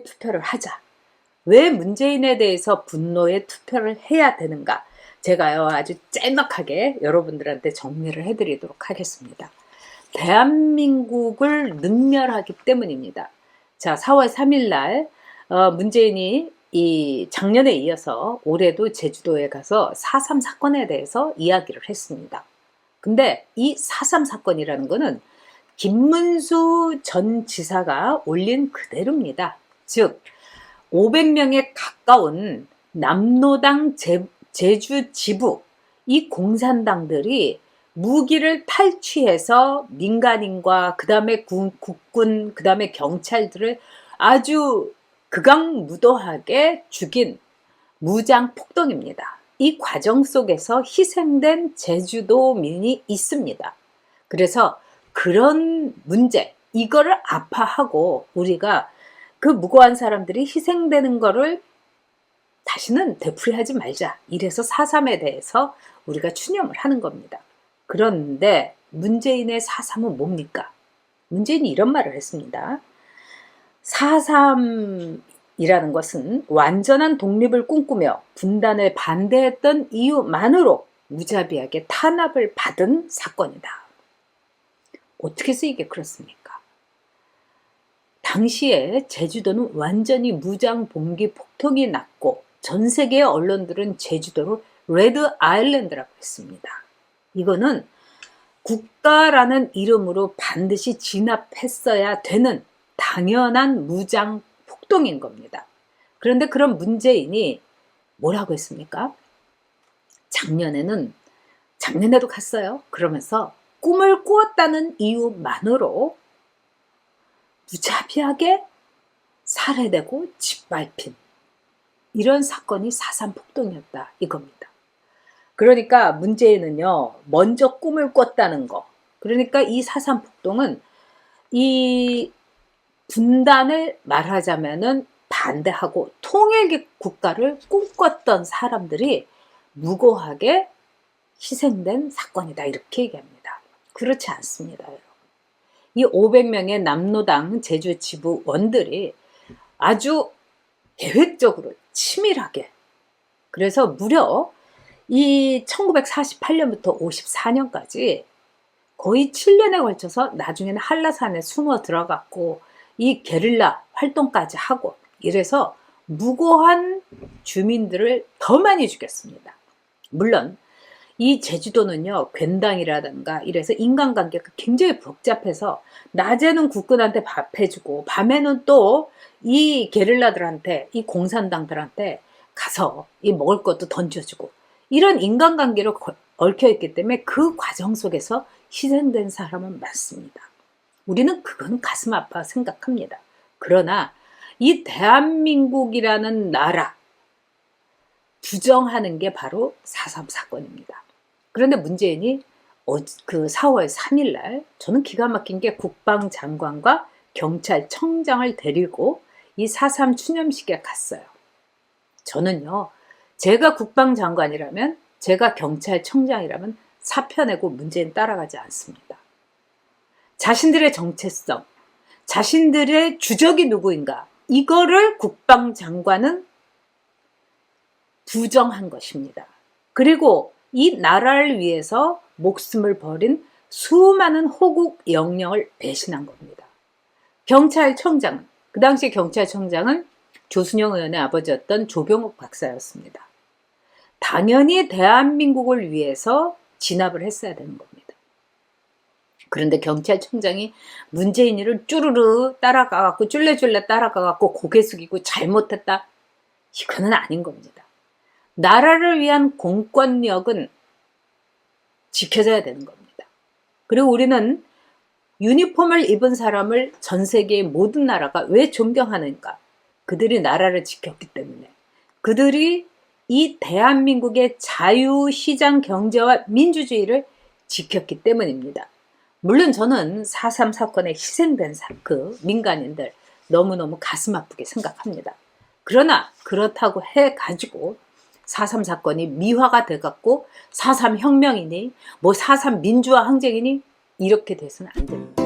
투표를 하자. 왜 문재인에 대해서 분노의 투표를 해야 되는가? 제가요 아주 짤막하게 여러분들한테 정리를 해드리도록 하겠습니다. 대한민국을 능멸하기 때문입니다. 자, 4월 3일 날 문재인이 이 작년에 이어서 올해도 제주도에 가서 4.3 사건에 대해서 이야기를 했습니다. 근데 이 4.3 사건이라는 거는 김문수 전 지사가 올린 그대로입니다. 즉 500명에 가까운 남로당 제주 지부 이 공산당들이 무기를 탈취해서 민간인과 그 다음에 국군 그 다음에 경찰들을 아주 극악무도하게 죽인 무장 폭동입니다. 이 과정 속에서 희생된 제주도민이 있습니다. 그래서 그런 문제 이거를 아파하고 우리가 그 무고한 사람들이 희생되는 거를 다시는 되풀이하지 말자. 이래서 4.3에 대해서 우리가 추념을 하는 겁니다. 그런데 문재인의 4.3은 뭡니까? 문재인이 이런 말을 했습니다. 4.3이라는 것은 완전한 독립을 꿈꾸며 분단을 반대했던 이유만으로 무자비하게 탄압을 받은 사건이다. 어떻게 해서 이게 그렇습니까? 당시에 제주도는 완전히 무장 봉기 폭동이 났고 전 세계의 언론들은 제주도를 레드 아일랜드라고 했습니다. 이거는 국가라는 이름으로 반드시 진압했어야 되는 당연한 무장 폭동인 겁니다. 그런데 그런 문재인이 뭐라고 했습니까? 작년에도 갔어요. 그러면서 꿈을 꾸었다는 이유만으로 무자비하게 살해되고 짓밟힌 이런 사건이 4.3 폭동이었다 이겁니다. 그러니까 문재인은요 먼저 꿈을 꿨다는 거, 그러니까 이 4.3 폭동은 이 분단을 말하자면은 반대하고 통일 국가를 꿈꿨던 사람들이 무고하게 희생된 사건이다 이렇게 얘기합니다. 그렇지 않습니다, 여러분. 이 500명의 남로당 제주 지부원들이 아주 계획적으로 치밀하게, 그래서 무려 이 1948년부터 54년까지 거의 7년에 걸쳐서 나중에는 한라산에 숨어 들어갔고 이 게릴라 활동까지 하고 이래서 무고한 주민들을 더 많이 죽였습니다. 물론 이 제주도는요 괜당이라든가 이래서 인간관계가 굉장히 복잡해서 낮에는 국군한테 밥 해주고 밤에는 또 이 게릴라들한테 이 공산당들한테 가서 이 먹을 것도 던져주고 이런 인간관계로 얽혀있기 때문에 그 과정 속에서 희생된 사람은 많습니다. 우리는 그건 가슴 아파 생각합니다. 그러나 이 대한민국이라는 나라 부정하는 게 바로 4.3 사건입니다. 그런데 문재인이 그 4월 3일 날 저는 기가 막힌 게 국방장관과 경찰청장을 데리고 이 4.3 추념식에 갔어요. 저는요 제가 국방장관이라면 제가 경찰청장이라면 사표 내고 문재인 따라가지 않습니다. 자신들의 정체성, 자신들의 주적이 누구인가 이거를 국방장관은 부정한 것입니다. 그리고 이 나라를 위해서 목숨을 버린 수많은 호국 영령을 배신한 겁니다. 경찰청장은 그 당시 경찰청장은 조순영 의원의 아버지였던 조병옥 박사였습니다. 당연히 대한민국을 위해서 진압을 했어야 되는 겁니다. 그런데 경찰청장이 문재인이를 쭈르르 따라가갖고 쫄래쫄래 따라가갖고 고개 숙이고 잘못했다? 이거는 아닌 겁니다. 나라를 위한 공권력은 지켜져야 되는 겁니다. 그리고 우리는 유니폼을 입은 사람을 전 세계의 모든 나라가 왜 존경하는가? 그들이 나라를 지켰기 때문에, 그들이 이 대한민국의 자유시장 경제와 민주주의를 지켰기 때문입니다. 물론 저는 4.3 사건에 희생된 그 민간인들 너무너무 가슴 아프게 생각합니다. 그러나 그렇다고 해가지고 4.3 사건이 미화가 돼갖고 4.3 혁명이니 뭐 4.3 민주화 항쟁이니 이렇게 돼서는 안 됩니다.